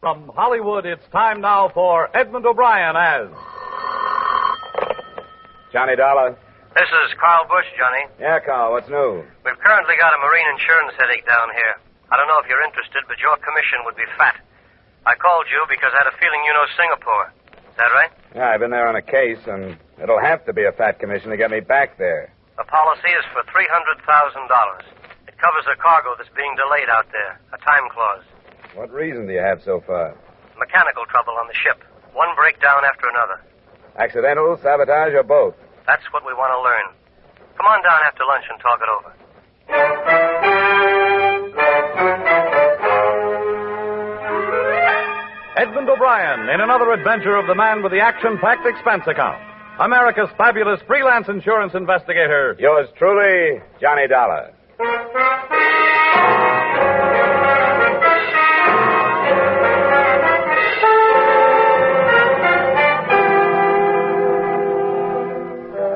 From Hollywood, it's time now for Edmund O'Brien as... Johnny Dollar. This is Carl Bush, Johnny. Yeah, Carl, what's new? We've currently got a marine insurance headache down here. I don't know if you're interested, but your commission would be fat. I called you because I had a feeling you know Singapore. Is that right? Yeah, I've been there on a case, and it'll have to be a fat commission to get me back there. The policy is for $300,000. It covers a cargo that's being delayed out there, a time clause. What reason do you have so far? Mechanical trouble on the ship. One breakdown after another. Accidental, sabotage, or both? That's what we want to learn. Come on down after lunch and talk it over. Edmund O'Brien in another adventure of the man with the action-packed expense account. America's fabulous freelance insurance investigator. Yours truly, Johnny Dollar.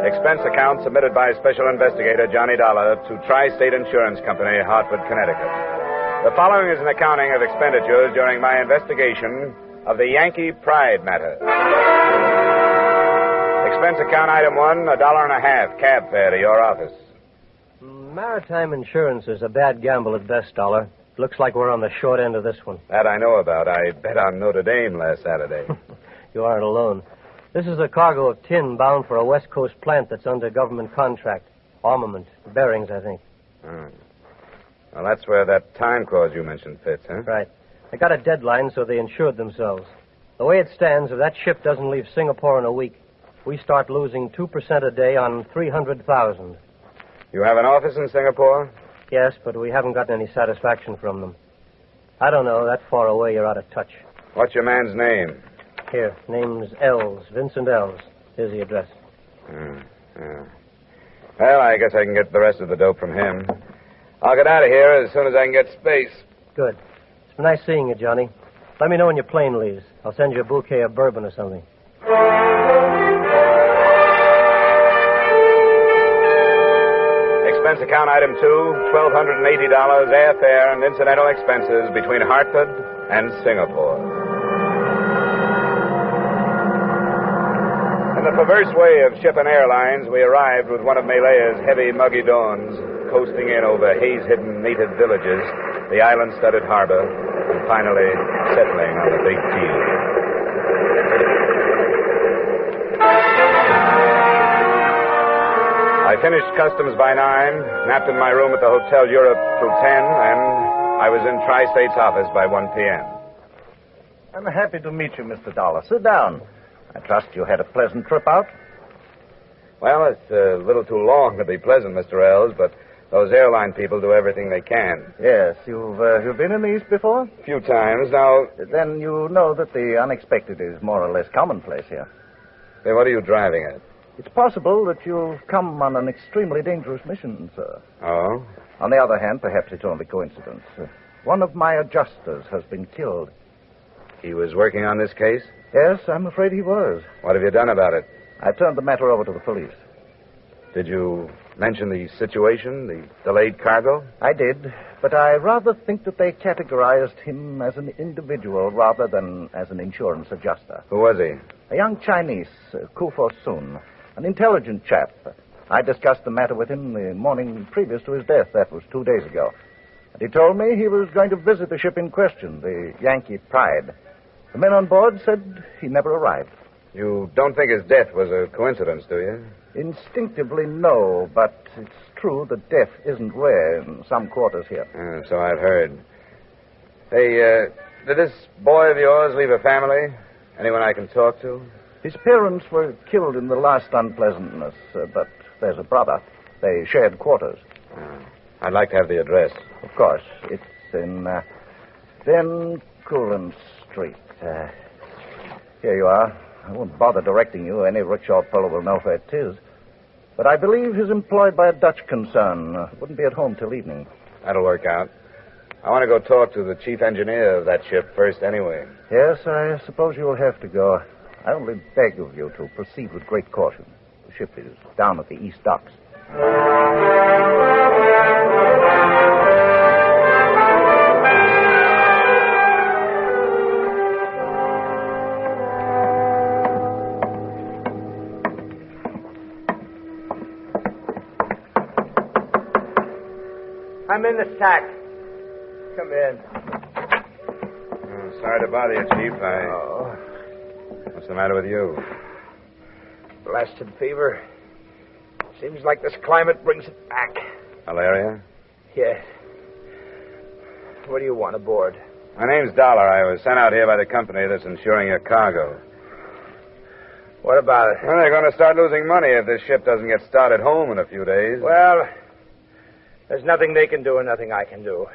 Expense account submitted by Special Investigator Johnny Dollar to Tri-State Insurance Company, Hartford, Connecticut. The following is an accounting of expenditures during my investigation of the Yankee Pride matter. Expense account item 1, $1.50 cab fare to your office. Maritime insurance is a bad gamble at best, Dollar. Looks like we're on the short end of this one. That I know about. I bet on Notre Dame last Saturday. You aren't alone. This is a cargo of tin bound for a West Coast plant that's under government contract. Armament. Bearings, I think. Well, that's where that time clause you mentioned fits, huh? Right. They got a deadline, so they insured themselves. The way it stands, if that ship doesn't leave Singapore in a week, we start losing 2% a day on 300,000. You have an office in Singapore? Yes, but we haven't gotten any satisfaction from them. I don't know. That far away, you're out of touch. What's your man's name? Here, name's Ells, Vincent Ells. Here's the address. Yeah. Well, I guess I can get the rest of the dope from him. I'll get out of here as soon as I can get space. Good. It's been nice seeing you, Johnny. Let me know when your plane leaves. I'll send you a bouquet of bourbon or something. Expense account item 2, $1,280 airfare and incidental expenses between Hartford and Singapore. In the perverse way of ship and airlines, we arrived with one of Malaya's heavy, muggy dawns, coasting in over haze-hidden native villages, the island-studded harbor, and finally settling on the big keel. I finished customs by 9, napped in my room at the Hotel Europe till 10, and I was in Tri-State's office by 1 p.m. I'm happy to meet you, Mr. Dollar. Sit down. I trust you had a pleasant trip out. Well, it's a little too long to be pleasant, Mr. Ells, but those airline people do everything they can. Yes, you've been in the East before? A few times. Now... Then you know that the unexpected is more or less commonplace here. Hey, what are you driving at? It's possible that you've come on an extremely dangerous mission, sir. Oh? On the other hand, perhaps it's only coincidence. One of my adjusters has been killed. He was working on this case? Yes, I'm afraid he was. What have you done about it? I turned the matter over to the police. Did you mention the situation, the delayed cargo? I did, but I rather think that they categorized him as an individual rather than as an insurance adjuster. Who was he? A young Chinese, Kufo Sun, an intelligent chap. I discussed the matter with him the morning previous to his death. That was 2 days ago. And he told me he was going to visit the ship in question, the Yankee Pride. The men on board said he never arrived. You don't think his death was a coincidence, do you? Instinctively, no, but it's true that death isn't rare in some quarters here. So I've heard. Hey, did this boy of yours leave a family? Anyone I can talk to? His parents were killed in the last unpleasantness, but there's a brother. They shared quarters. I'd like to have the address. Of course. It's in Van Coulen Street. Here you are. I won't bother directing you. Any rickshaw fellow will know where it is. But I believe he's employed by a Dutch concern. Wouldn't be at home till evening. That'll work out. I want to go talk to the chief engineer of that ship first anyway. Yes, I suppose you'll have to go. I only beg of you to proceed with great caution. The ship is down at the east docks. I'm in the sack. Come in. Oh, sorry to bother you, Chief. What's the matter with you? Blasted fever. Seems like this climate brings it back. Malaria? Yes. What do you want aboard? My name's Dollar. I was sent out here by the company that's insuring your cargo. What about it? Well, they're going to start losing money if this ship doesn't get started home in a few days. Well, there's nothing they can do and nothing I can do.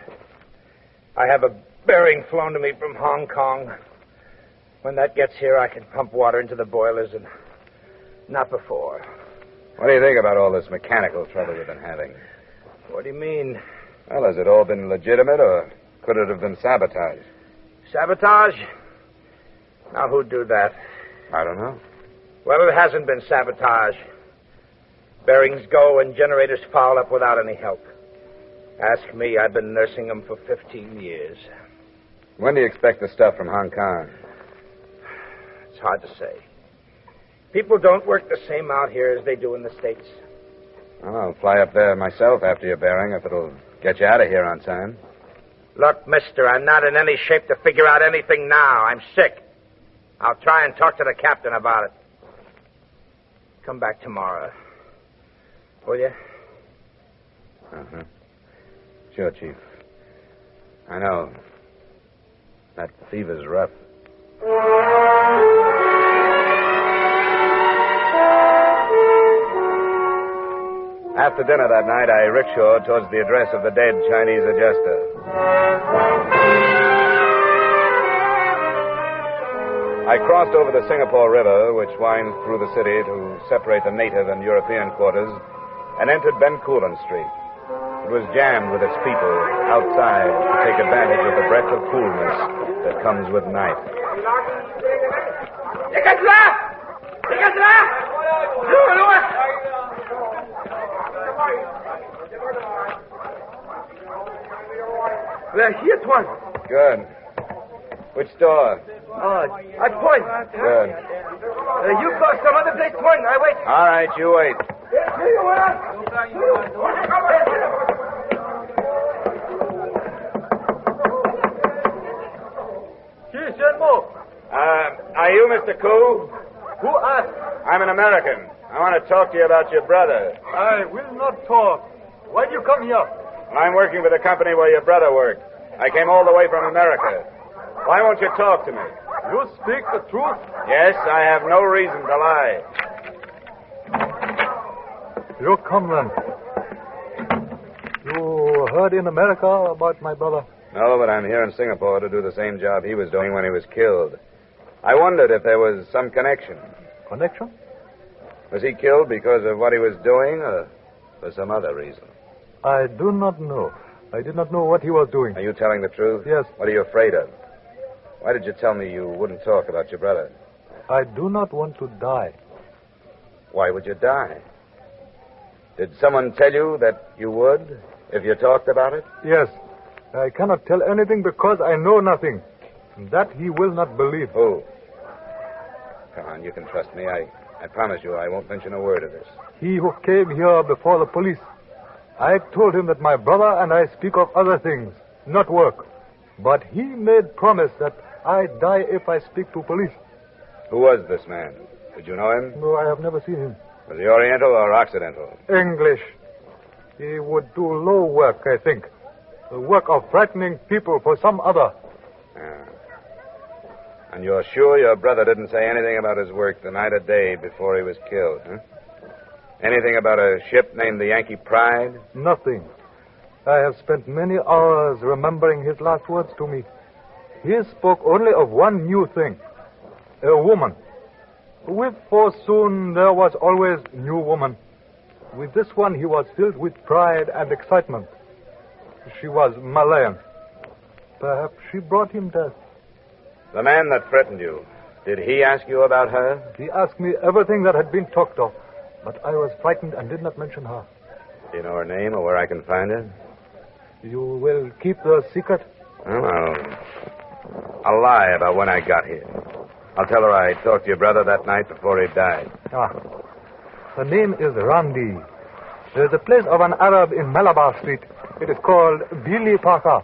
I have a bearing flown to me from Hong Kong. When that gets here, I can pump water into the boilers, and not before. What do you think about all this mechanical trouble you've been having? What do you mean? Well, has it all been legitimate, or could it have been sabotage? Sabotage? Now, who'd do that? I don't know. Well, it hasn't been sabotage. Bearings go and generators foul up without any help. Ask me, I've been nursing them for 15 years. When do you expect the stuff from Hong Kong? It's hard to say. People don't work the same out here as they do in the States. Well, I'll fly up there myself after your bearing if it'll get you out of here on time. Look, mister, I'm not in any shape to figure out anything now. I'm sick. I'll try and talk to the captain about it. Come back tomorrow. Will you? Uh-huh. Sure, Chief. I know. That fever's rough. After dinner that night, I rickshawed towards the address of the dead Chinese adjuster. I crossed over the Singapore River, which winds through the city to separate the native and European quarters, and entered Bencoolen Street. It was jammed with its people outside to take advantage of the breath of coolness that comes with night. Here's one. Good. Which store? I point. Good. You go some other place point. I wait. All right, you wait. Are you Mr. Koo? Who asked? I'm an American. I want to talk to you about your brother. I will not talk. Why do you come here? I'm working for the company where your brother worked. I came all the way from America. Why won't you talk to me? You speak the truth. Yes, I have no reason to lie. You come then. You heard in America about my brother? No, but I'm here in Singapore to do the same job he was doing when he was killed. I wondered if there was some connection. Connection? Was he killed because of what he was doing or for some other reason? I do not know. I did not know what he was doing. Are you telling the truth? Yes. What are you afraid of? Why did you tell me you wouldn't talk about your brother? I do not want to die. Why would you die? Did someone tell you that you would if you talked about it? Yes. I cannot tell anything because I know nothing. That he will not believe. Who? Come on, you can trust me. I promise you I won't mention a word of this. He who came here before the police. I told him that my brother and I speak of other things, not work. But he made promise that I die if I speak to police. Who was this man? Did you know him? No, I have never seen him. Was he Oriental or Occidental? English. He would do low work, I think. The work of frightening people for some other. Ah. And you're sure your brother didn't say anything about his work the night or day before he was killed, huh? Anything about a ship named the Yankee Pride? Nothing. I have spent many hours remembering his last words to me. He spoke only of one new thing. A woman. With Forsoon, there was always new woman. With this one, he was filled with pride and excitement. She was Malayan. Perhaps she brought him death. The man that threatened you, did he ask you about her? He asked me everything that had been talked of, but I was frightened and did not mention her. Do you know her name or where I can find her? You will keep the secret? Well, I'll lie about when I got here. I'll tell her I talked to your brother that night before he died. Her name is Randi. There's a place of an Arab in Malabar Street. It is called Billy Parker.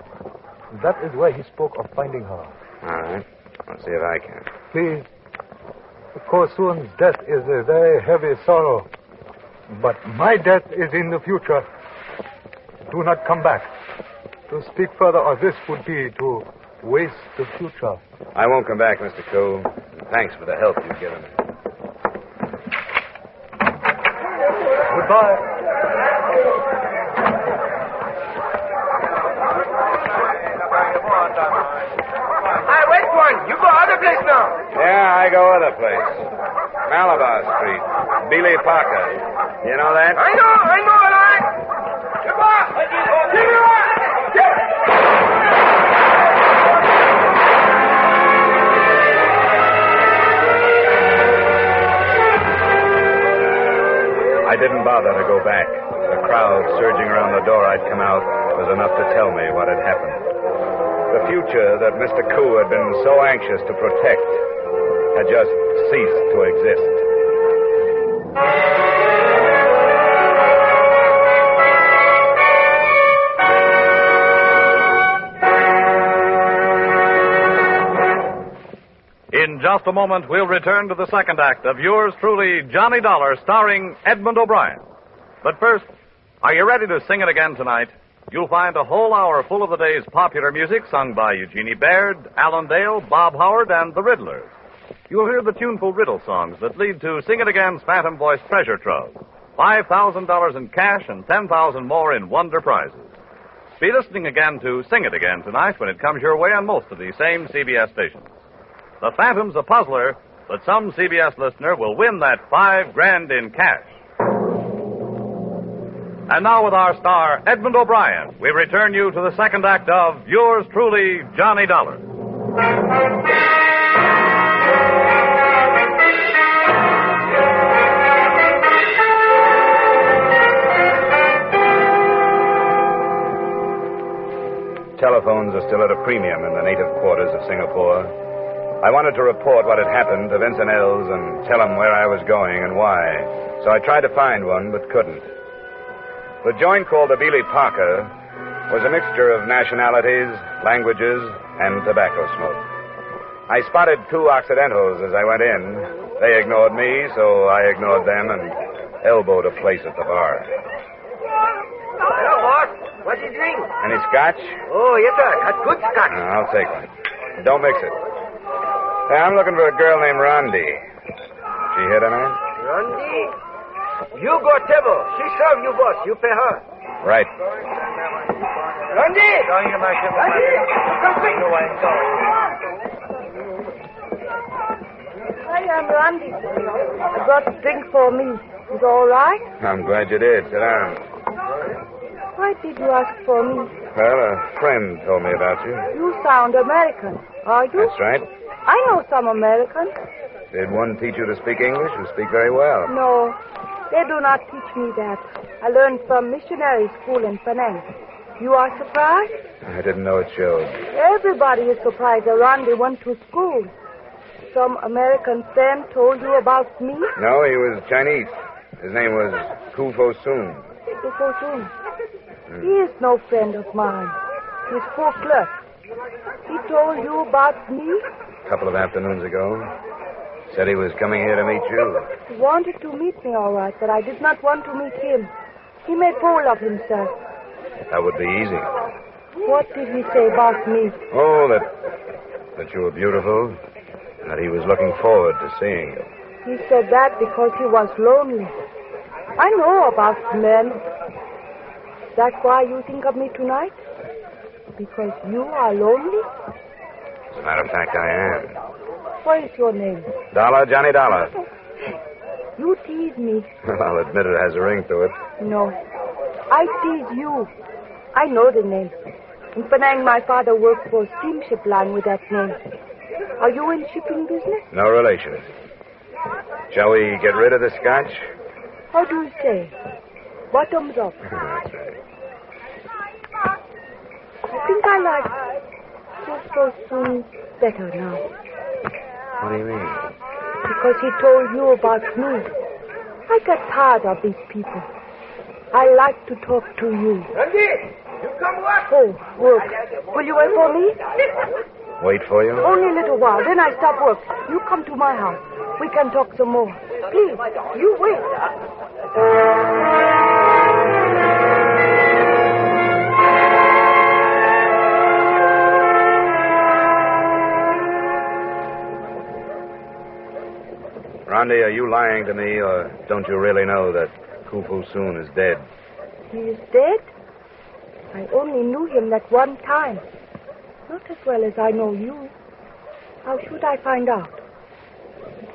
That is where he spoke of finding her. All right. I'll see if I can. Please. Kosun's death is a very heavy sorrow. But my death is in the future. Do not come back. To speak further of this would be to waste the future. I won't come back, Mr. Koo. Thanks for the help you've given me. Goodbye. Hey, wait one. You go other place now. Yeah, I go other place. Malabar Street. Billy Parker. You know that? I know, all right. I didn't bother to go back. The crowd surging around the door I'd come out was enough to tell me what had happened. The future that Mr. Koo had been so anxious to protect had just ceased to exist. In just a moment, we'll return to the second act of yours truly, Johnny Dollar, starring Edmund O'Brien. But first, are you ready to sing it again tonight? You'll find a whole hour full of the day's popular music sung by Eugenie Baird, Alan Dale, Bob Howard, and the Riddlers. You'll hear the tuneful riddle songs that lead to Sing It Again's Phantom Voice Treasure Trove. $5,000 in cash and $10,000 more in wonder prizes. Be listening again to Sing It Again tonight when it comes your way on most of these same CBS stations. The Phantom's a puzzler, but some CBS listener will win that $5,000 in cash. And now with our star, Edmund O'Brien, we return you to the second act of yours truly, Johnny Dollar. Telephones are still at a premium in the native quarters of Singapore. I wanted to report what had happened to Vincent Ells and tell him where I was going and why. So I tried to find one, but couldn't. The joint called the Billy Parker was a mixture of nationalities, languages, and tobacco smoke. I spotted two Occidentals as I went in. They ignored me, so I ignored them and elbowed a place at the bar. Hello, boss. What you drink? Any scotch? Oh, yes, sir. That's good scotch. I'll take one. Don't mix it. Hey, I'm looking for a girl named Rondi. She here tonight? Rondi? You go table. She serve you, boss. You pay her. Right. Rondi! Rondi! Come quick. I am Randy. I brought a drink for me. Is all right? I'm glad you did. Sit down. Why did you ask for me? Well, a friend told me about you. You sound American, are you? That's right. I know some Americans. Did one teach you to speak English? You speak very well. No, they do not teach me that. I learned from missionary school in Penang. You are surprised? I didn't know it showed. Everybody is surprised that Randy went to school. Some American friend told you about me? No, he was Chinese. His name was Kufo Soon. Kufo Soon. He is no friend of mine. He's poor clerk. He told you about me? A couple of afternoons ago. Said he was coming here to meet you. He wanted to meet me, all right, but I did not want to meet him. He made fool of himself. That would be easy. What did he say about me? Oh, that you were beautiful, and that he was looking forward to seeing you. He said that because he was lonely. I know about men. That's why you think of me tonight? Because you are lonely? As a matter of fact, I am. What is your name? Dollar, Johnny Dollar. You tease me. Well, I'll admit it has a ring to it. No. I tease you. I know the name. In Penang, my father worked for a steamship line with that name. Are you in shipping business? No relation. Shall we get rid of the scotch? How do you say? Bottoms up. That's right. I think I like so soon better now. What do you mean? Because he told you about me. I get tired of these people. I like to talk to you. Randy! You come what? Oh, work. Will you wait for me? Wait for you? Only a little while, then I stop work. You come to my house. We can talk some more. Please, you wait. Rondi, are you lying to me, or don't you really know that Khufu Soon is dead? He is dead? I only knew him that one time. Not as well as I know you. How should I find out?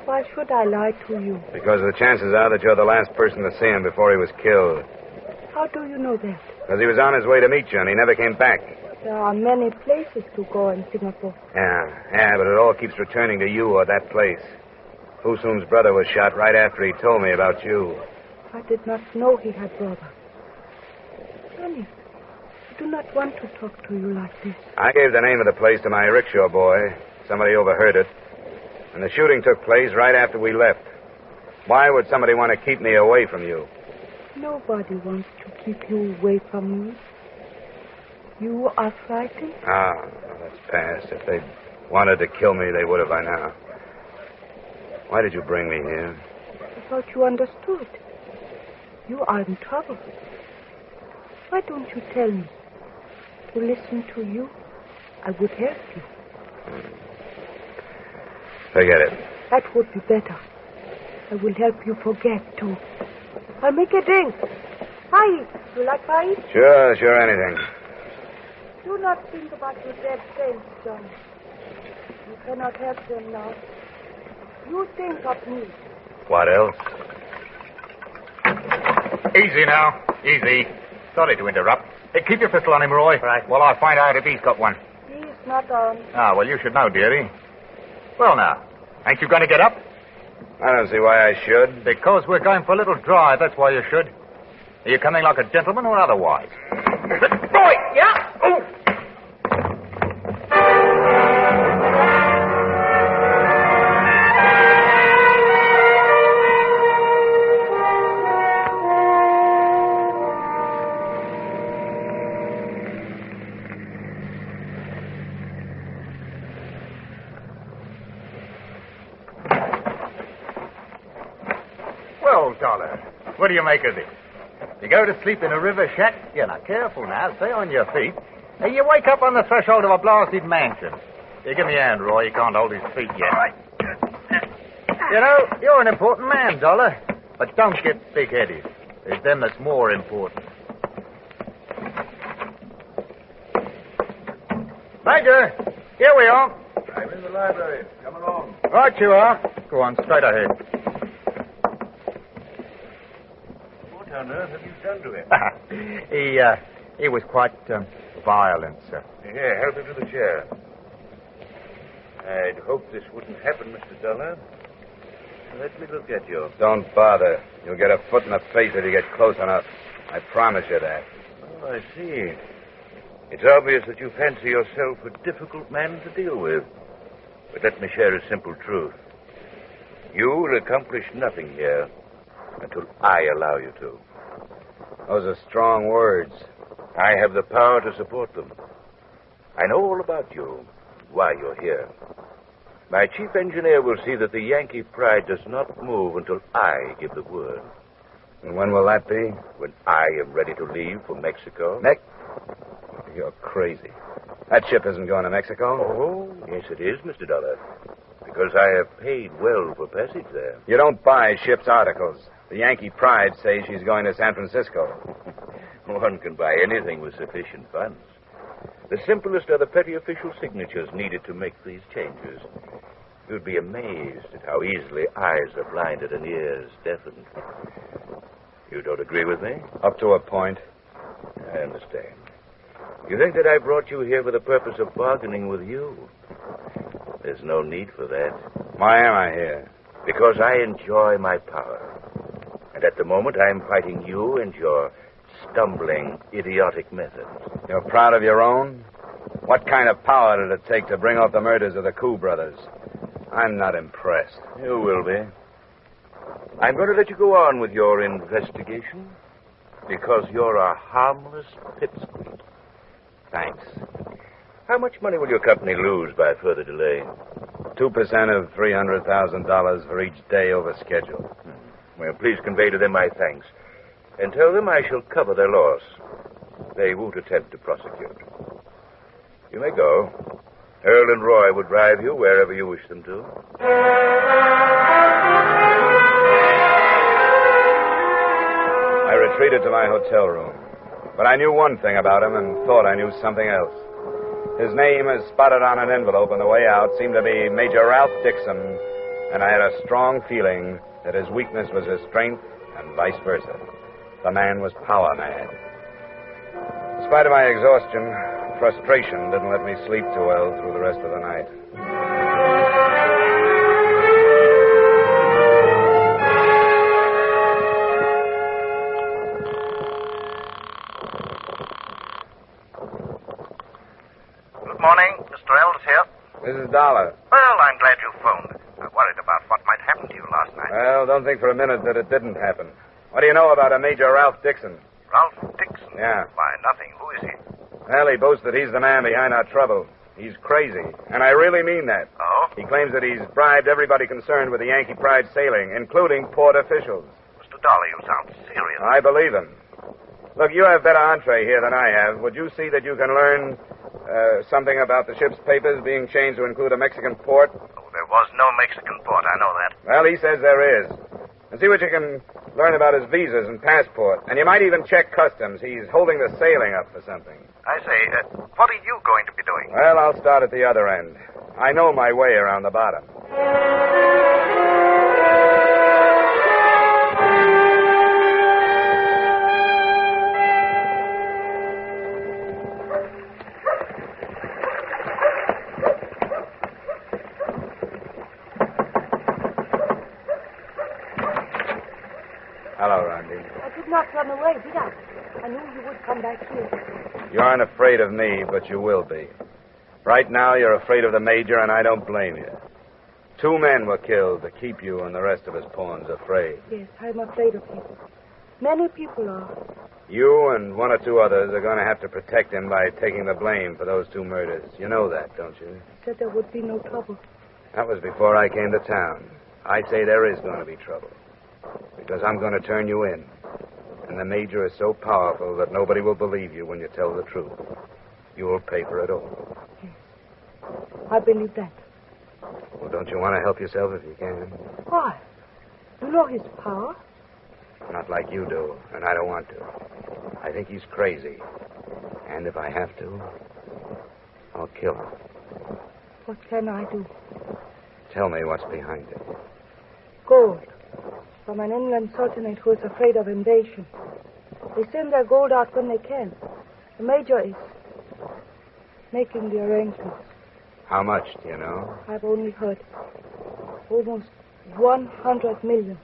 Why should I lie to you? Because the chances are that you're the last person to see him before he was killed. How do you know that? Because he was on his way to meet you, and he never came back. There are many places to go in Singapore. Yeah, but it all keeps returning to you or that place. Fu Soon's brother was shot right after he told me about you. I did not know he had brother. Johnny, I do not want to talk to you like this. I gave the name of the place to my rickshaw boy. Somebody overheard it. And the shooting took place right after we left. Why would somebody want to keep me away from you? Nobody wants to keep you away from me. You are frightened? That's past. If they'd wanted to kill me, they would have by now. Why did you bring me here? I thought you understood. You are in trouble. Why don't you tell me? To listen to you, I would help you. Forget it. That would be better. I will help you forget, too. I'll make a drink. Pie. You like pie? Sure, anything. Do not think about your dead friends, John. You cannot help them now. You think of me. What else? Easy now. Easy. Sorry to interrupt. Hey, keep your pistol on him, Roy. Right. Well, I'll find out if he's got one. He's not on. Well, you should know, dearie. Well, now, ain't you going to get up? I don't see why I should. Because we're going for a little drive, that's why you should. Are you coming like a gentleman or otherwise? Roy, yeah? Oh. Well, Dollar, what do you make of this? You go to sleep in a river shack? You're not careful now. Stay on your feet. Hey, you wake up on the threshold of a blasted mansion. Here, give me a hand, Roy. You can't hold his feet yet. Right. You know, you're an important man, Dollar. But don't get big-headed. There's them that's more important. Major, here we are. I'm in the library. Come along. Right you are. Go on, straight ahead. What on earth have you done to him? He was quite violent, sir. Here, help him to the chair. I'd hoped this wouldn't happen, Mr. Dollar. Let me look at you. Don't bother. You'll get a foot in the face if you get close enough. I promise you that. Oh, I see. It's obvious that you fancy yourself a difficult man to deal with. But let me share a simple truth. You will accomplish nothing here until I allow you to. Those are strong words. I have the power to support them. I know all about you, why you're here. My chief engineer will see that the Yankee Pride does not move until I give the word. And when will that be? When I am ready to leave for Mexico. You're crazy. That ship isn't going to Mexico. Oh, yes, it is, Mr. Dollar. Because I have paid well for passage there. You don't buy ship's articles. The Yankee Pride says she's going to San Francisco. One can buy anything with sufficient funds. The simplest are the petty official signatures needed to make these changes. You'd be amazed at how easily eyes are blinded and ears deafened. You don't agree with me? Up to a point. I understand. You think that I brought you here for the purpose of bargaining with you? There's no need for that. Why am I here? Because I enjoy my power. And at the moment, I am fighting you and your stumbling, idiotic methods. You're proud of your own? What kind of power did it take to bring off the murders of the Koo brothers? I'm not impressed. You will be. I'm going to let you go on with your investigation because you're a harmless pipsqueak. Thanks. How much money will your company lose by further delay? 2% of $300,000 for each day over schedule. Well, please convey to them my thanks. And tell them I shall cover their loss. They won't attempt to prosecute. You may go. Earl and Roy will drive you wherever you wish them to. I retreated to my hotel room. But I knew one thing about him and thought I knew something else. His name, as spotted on an envelope on the way out, seemed to be Major Ralph Dixon, and I had a strong feeling that his weakness was his strength and vice versa. The man was power mad. In spite of my exhaustion, frustration didn't let me sleep too well through the rest of the night. Good morning. Mr. Ells here. This is Dollar. Well, I'm glad you phoned. I worried about what might happen to you last night. Well, don't think for a minute that it didn't happen. What do you know about a Major Ralph Dixon? Ralph Dixon? Yeah. Why, nothing. Who is he? Well, he boasts that he's the man behind our trouble. He's crazy, and I really mean that. Oh? He claims that he's bribed everybody concerned with the Yankee Pride sailing, including port officials. Mr. Dollar, you sound serious. I believe him. Look, you have better entree here than I have. Would you see that you can learn something about the ship's papers being changed to include a Mexican port? Oh, there was no Mexican port. I know that. Well, he says there is. And see what you can learn about his visas and passport. And you might even check customs. He's holding the sailing up for something. I say, what are you going to be doing? Well, I'll start at the other end. I know my way around the bottom. Hello, Randy. I did not run away, did I? I knew you would come back here. You aren't afraid of me, but you will be. Right now, you're afraid of the Major, and I don't blame you. 2 men were killed to keep you and the rest of his pawns afraid. Yes, I'm afraid of him. Many people are. You and 1 or 2 others are going to have to protect him by taking the blame for those 2 murders. You know that, don't you? I said there would be no trouble. That was before I came to town. I say there is going to be trouble. Because I'm going to turn you in. And the Major is so powerful that nobody will believe you when you tell the truth. You will pay for it all. Yes. I believe that. Well, don't you want to help yourself if you can? Why? You know his power. Not like you do, and I don't want to. I think he's crazy. And if I have to, I'll kill him. What can I do? Tell me what's behind it. Gold. From an inland sultanate who is afraid of invasion. They send their gold out when they can. The Major is making the arrangements. How much, do you know? I've only heard. Almost 100 million.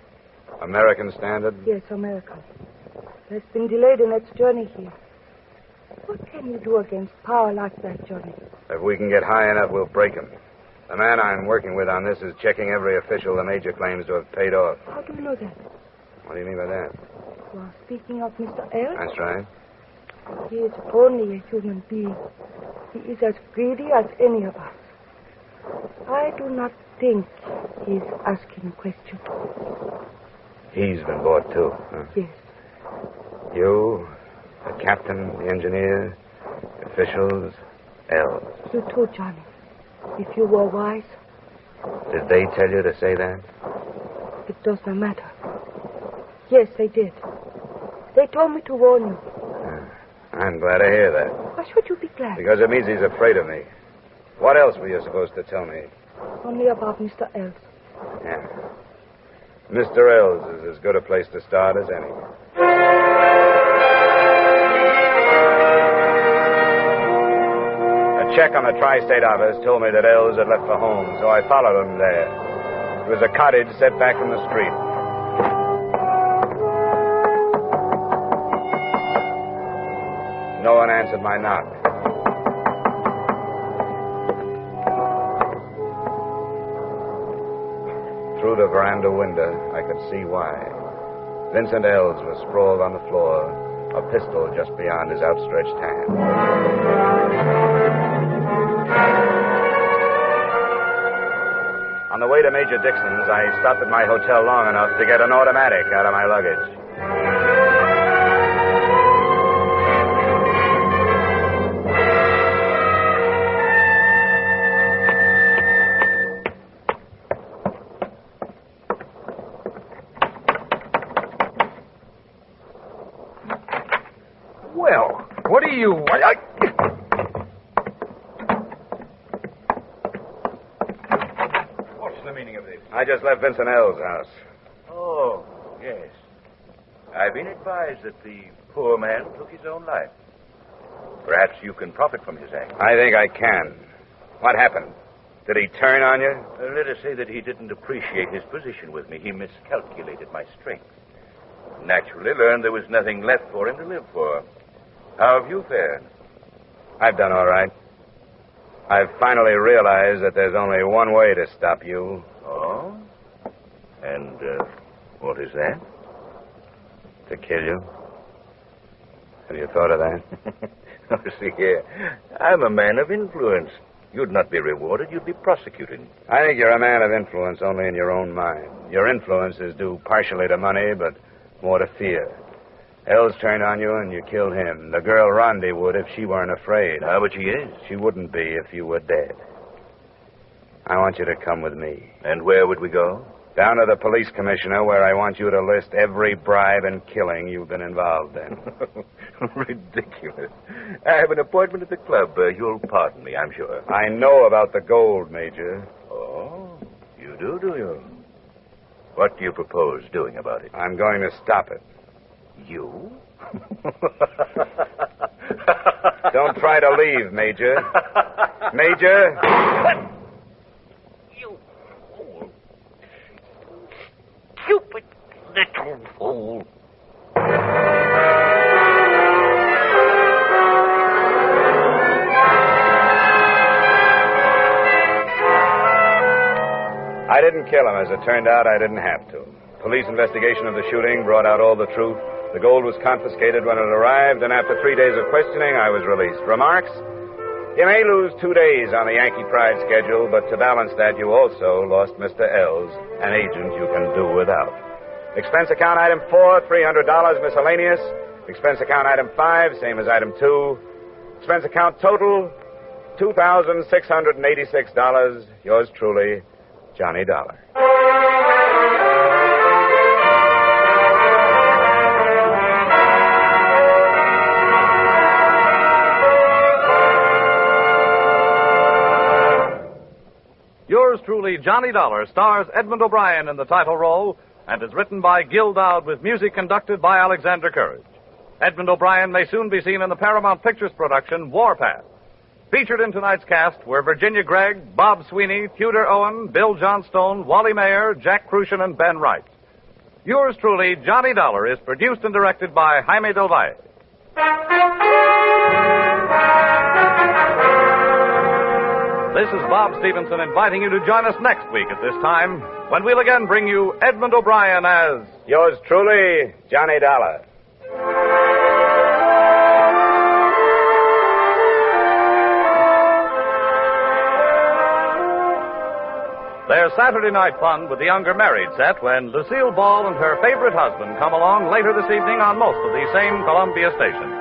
American standard? Yes, American. It has been delayed in its journey here. What can you do against power like that, Johnny? If we can get high enough, we'll break him. The man I'm working with on this is checking every official the Major claims to have paid off. How do you know that? What do you mean by that? You are speaking of Mr. L? That's right. He is only a human being. He is as greedy as any of us. I do not think he is asking questions. He's been bought, too, huh? Yes. You, the captain, the engineer, officials, L. You too, Johnny. If you were wise. Did they tell you to say that? It does not matter. Yes, they did. They told me to warn you. I'm glad to hear that. Why should you be glad? Because it means he's afraid of me. What else were you supposed to tell me? Only about Mr. Els. Yeah. Mr. Els is as good a place to start as any. A check on the tri-state office told me that Els had left for home, so I followed him there. It was a cottage set back from the street. No one answered my knock. Through the veranda window, I could see why. Vincent Els was sprawled on the floor, a pistol just beyond his outstretched hand. On the way to Major Dixon's, I stopped at my hotel long enough to get an automatic out of my luggage. Well, what are you... What's the meaning of this? I just left Vincent L's house. Oh, yes. I've been advised that the poor man took his own life. Perhaps you can profit from his act. I think I can. What happened? Did he turn on you? Let us say that he didn't appreciate his position with me. He miscalculated my strength. Naturally learned there was nothing left for him to live for. How have you fared? I've done all right. I've finally realized that there's only one way to stop you. Oh? And what is that? To kill you. Have you thought of that? Oh, see here. I'm a man of influence. You'd not be rewarded. You'd be prosecuted. I think you're a man of influence only in your own mind. Your influence is due partially to money, but more to fear. Ells turned on you and you killed him. The girl Rondi would if she weren't afraid. Ah, but she is. She wouldn't be if you were dead. I want you to come with me. And where would we go? Down to the police commissioner, where I want you to list every bribe and killing you've been involved in. Ridiculous. I have an appointment at the club. You'll pardon me, I'm sure. I know about the gold, Major. Oh, you do you? What do you propose doing about it? I'm going to stop it. You? Don't try to leave, Major. Major! You fool. Stupid little fool. I didn't kill him. As it turned out, I didn't have to. Police investigation of the shooting brought out all the truth. The gold was confiscated when it arrived, and after 3 days of questioning, I was released. Remarks? You may lose 2 days on the Yankee Pride schedule, but to balance that, you also lost Mr. Ells, an agent you can do without. Expense account item 4, $300 miscellaneous. Expense account item 5, same as item 2. Expense account total, $2,686. Yours truly, Johnny Dollar. Yours truly, Johnny Dollar, stars Edmund O'Brien in the title role and is written by Gil Dowd with music conducted by Alexander Courage. Edmund O'Brien may soon be seen in the Paramount Pictures production Warpath. Featured in tonight's cast were Virginia Gregg, Bob Sweeney, Tudor Owen, Bill Johnstone, Wally Mayer, Jack Crucian, and Ben Wright. Yours truly, Johnny Dollar, is produced and directed by Jaime Del Valle. This is Bob Stevenson inviting you to join us next week at this time when we'll again bring you Edmund O'Brien as... Yours truly, Johnny Dollar. There's Saturday night fun with the younger married set when Lucille Ball and her favorite husband come along later this evening on most of these same Columbia stations.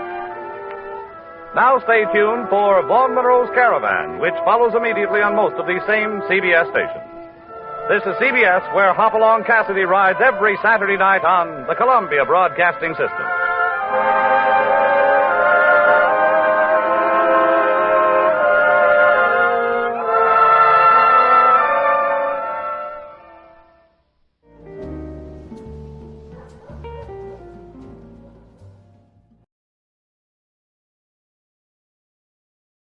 Now stay tuned for Vaughn Monroe's Caravan, which follows immediately on most of these same CBS stations. This is CBS, where Hopalong Cassidy rides every Saturday night on the Columbia Broadcasting System.